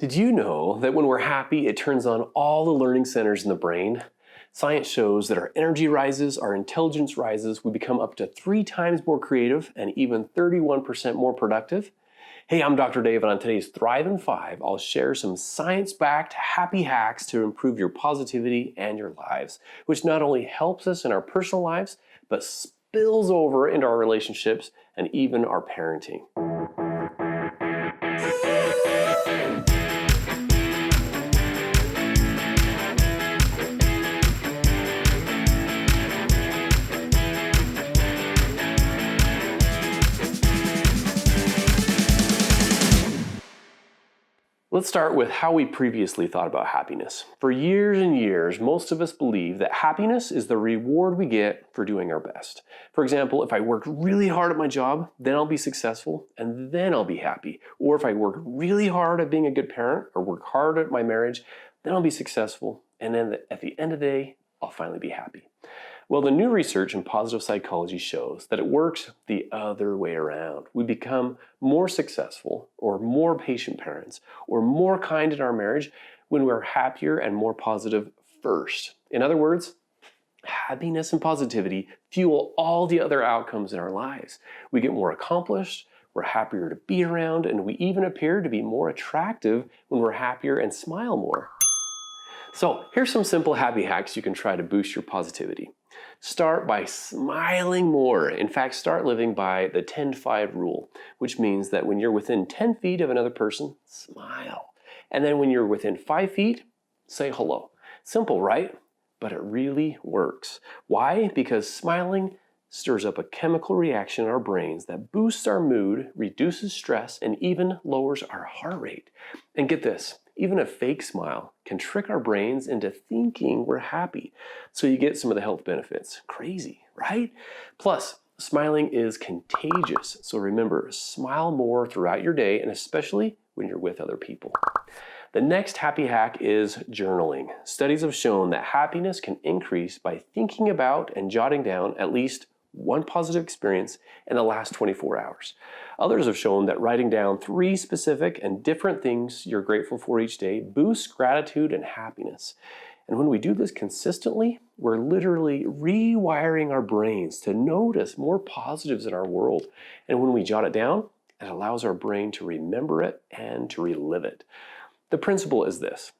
Did you know that when we're happy, it turns on all the learning centers in the brain? Science shows that our energy rises, our intelligence rises, we become up to 3 times more creative and even 31% more productive. Hey, I'm Dr. Dave, and on today's Thrive in 5, I'll share some science-backed happy hacks to improve your positivity and your lives, which not only helps us in our personal lives, but spills over into our relationships and even our parenting. Let's start with how we previously thought about happiness. For years and years, most of us believe that happiness is the reward we get for doing our best. For example, if I work really hard at my job, then I'll be successful and then I'll be happy. Or if I work really hard at being a good parent or work hard at my marriage, then I'll be successful and then at the end of the day, I'll finally be happy. Well, the new research in positive psychology shows that it works the other way around. We become more successful or more patient parents or more kind in our marriage when we're happier and more positive first. In other words, happiness and positivity fuel all the other outcomes in our lives. We get more accomplished, we're happier to be around, and we even appear to be more attractive when we're happier and smile more. So here's some simple happy hacks you can try to boost your positivity. Start by smiling more. In fact, start living by the 10-5 rule, which means that when you're within 10 feet of another person, smile. And then when you're within 5 feet, say hello. Simple, right? But it really works. Why? Because smiling stirs up a chemical reaction in our brains that boosts our mood, reduces stress, and even lowers our heart rate. And get this, even a fake smile can trick our brains into thinking we're happy. So you get some of the health benefits. Crazy, right? Plus, smiling is contagious. So remember, smile more throughout your day and especially when you're with other people. The next happy hack is journaling. Studies have shown that happiness can increase by thinking about and jotting down at least one positive experience in the last 24 hours. Others have shown that writing down 3 specific and different things you're grateful for each day boosts gratitude and happiness. And when we do this consistently, we're literally rewiring our brains to notice more positives in our world. And when we jot it down, it allows our brain to remember it and to relive it. The principle is this: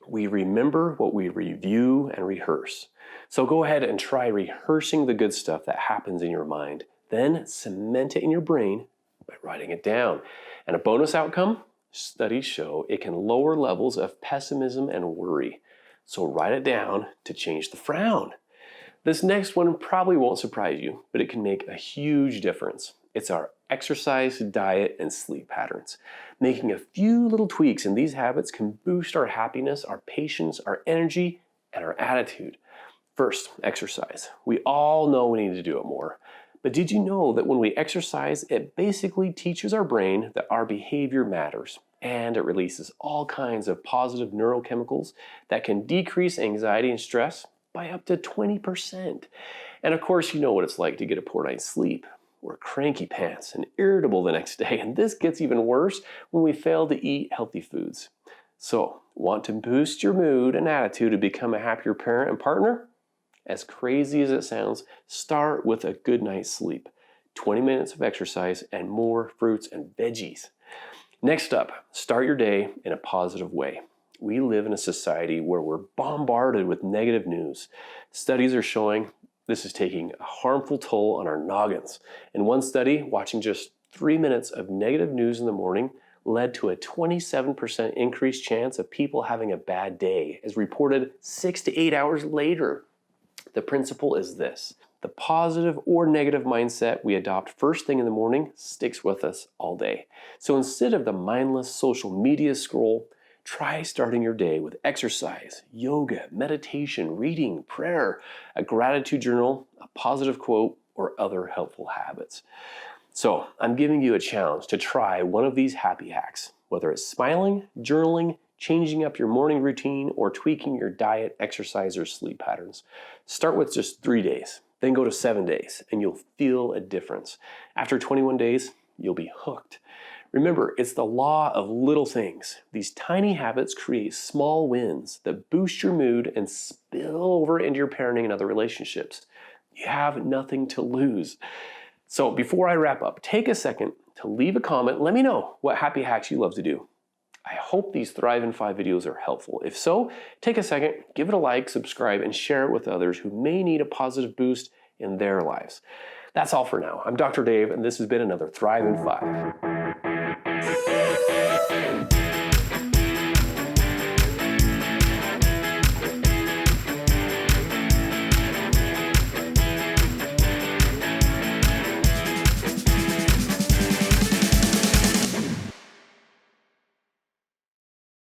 we remember what we review and rehearse. So go ahead and try rehearsing the good stuff that happens in your mind. Then cement it in your brain by writing it down. And a bonus outcome, studies show it can lower levels of pessimism and worry. So write it down to change the frown. This next one probably won't surprise you, but it can make a huge difference. It's our exercise, diet, and sleep patterns. Making a few little tweaks in these habits can boost our happiness, our patience, our energy, and our attitude. First, exercise. We all know we need to do it more. But did you know that when we exercise, it basically teaches our brain that our behavior matters, and it releases all kinds of positive neurochemicals that can decrease anxiety and stress by up to 20%. And of course, you know what it's like to get a poor night's sleep. We're cranky pants and irritable the next day, and this gets even worse when we fail to eat healthy foods. So, want to boost your mood and attitude to become a happier parent and partner? As crazy as it sounds, start with a good night's sleep, 20 minutes of exercise, and more fruits and veggies. Next up, start your day in a positive way. We live in a society where we're bombarded with negative news. Studies are showing this is taking a harmful toll on our noggins. In one study, watching just 3 minutes of negative news in the morning led to a 27% increased chance of people having a bad day, as reported 6 to 8 hours later. The principle is this: the positive or negative mindset we adopt first thing in the morning sticks with us all day. So instead of the mindless social media scroll, try starting your day with exercise, yoga, meditation, reading, prayer, a gratitude journal, a positive quote, or other helpful habits. So I'm giving you a challenge to try one of these happy hacks, whether it's smiling, journaling, changing up your morning routine, or tweaking your diet, exercise, or sleep patterns. Start with just 3 days, then go to 7 days, and you'll feel a difference. After 21 days, you'll be hooked. Remember, it's the law of little things. These tiny habits create small wins that boost your mood and spill over into your parenting and other relationships. You have nothing to lose. So before I wrap up, take a second to leave a comment. Let me know what happy hacks you love to do. I hope these Thrive in 5 videos are helpful. If so, take a second, give it a like, subscribe, and share it with others who may need a positive boost in their lives. That's all for now. I'm Dr. Dave, and this has been another Thrive in 5.